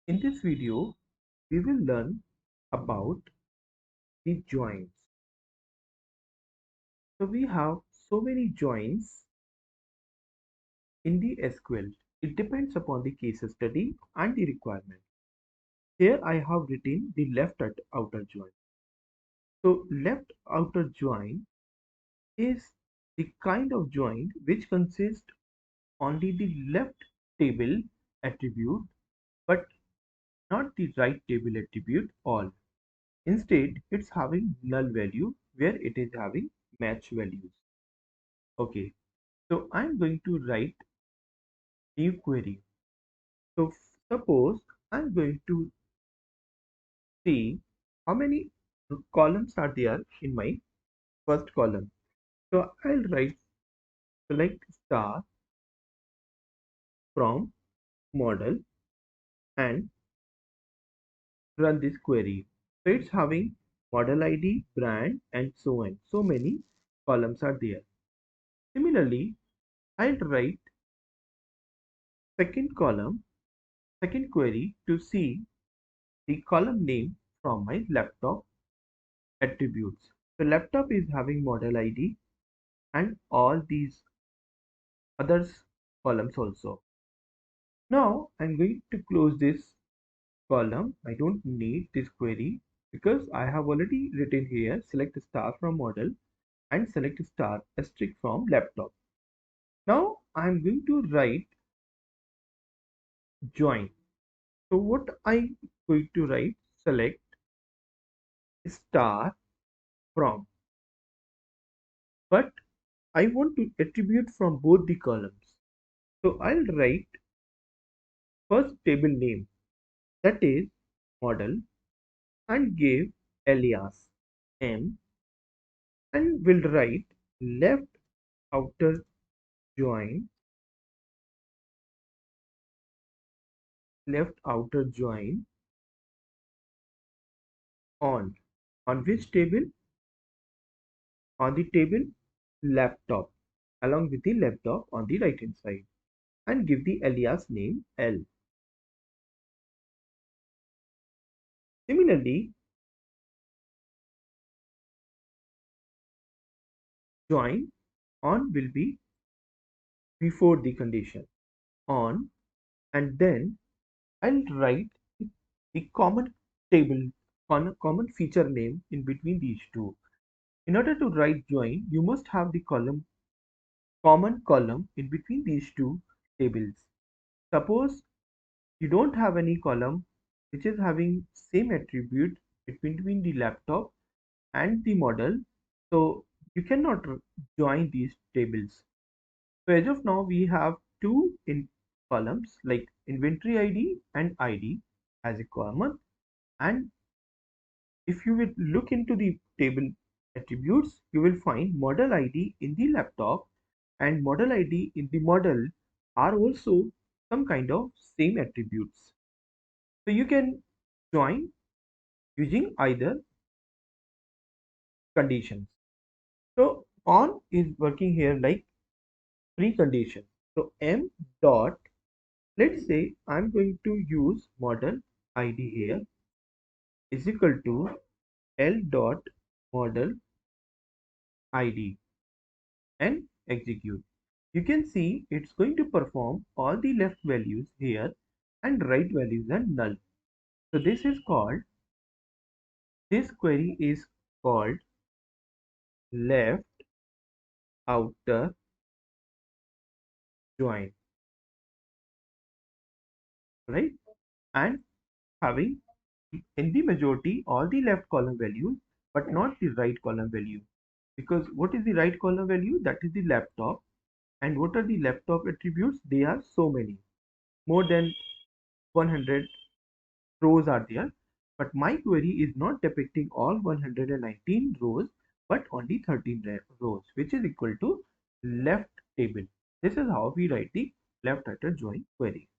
In this video, we will learn about the joins. So we have so many joins in the SQL. It depends upon the case study and the requirement. Here I have written the left outer join. So left outer join is the kind of join which consists only the left table attribute but not the right table attribute all. Instead, it's having null value where it is having match values. Okay, so I'm going to write new query. So suppose I'm going to see how many columns are there in my first column. So I'll write select star from model and run this query. So it's having model ID, brand and so on. So many columns are there. Similarly, I'll write second column, second query to see the column name from my laptop attributes. So laptop is having model ID and all these others columns also. Now I'm going to close this column. I don't need this query because I have already written here select star from model and select star asterisk from laptop. Now I'm going to write join. So what I'm going to write select star from, but I want to attribute from both the columns. So I'll write first table name, that is model, and give alias m, and will write left outer join, left outer join on which table? On the table laptop, along with the laptop on the right hand side, and give the alias name L. Similarly, join on will be before the condition on, and then I'll write the common table, common feature name in between these two. In order to write join, you must have the common column in between these two tables. Suppose you don't have any column which is having same attribute between the laptop and the model, so you cannot join these tables. So as of now, we have two in columns like inventory ID and ID as a common, and if you will look into the table attributes, you will find model ID in the laptop and model ID in the model are also some kind of same attributes. So you can join using either conditions. So on is working here like precondition. So m dot, let's say I'm going to use model ID here is equal to L dot model ID and execute. You can see it's going to perform all the left values here and right values are null. So this query is called left outer join, right? And having in the majority all the left column values but not the right column value, because what is the right column value? That is the laptop. And what are the laptop attributes? They are so many, more than 100 rows are there, but my query is not depicting all 119 rows but only 13 rows, which is equal to left table. This is how we write the left outer join query.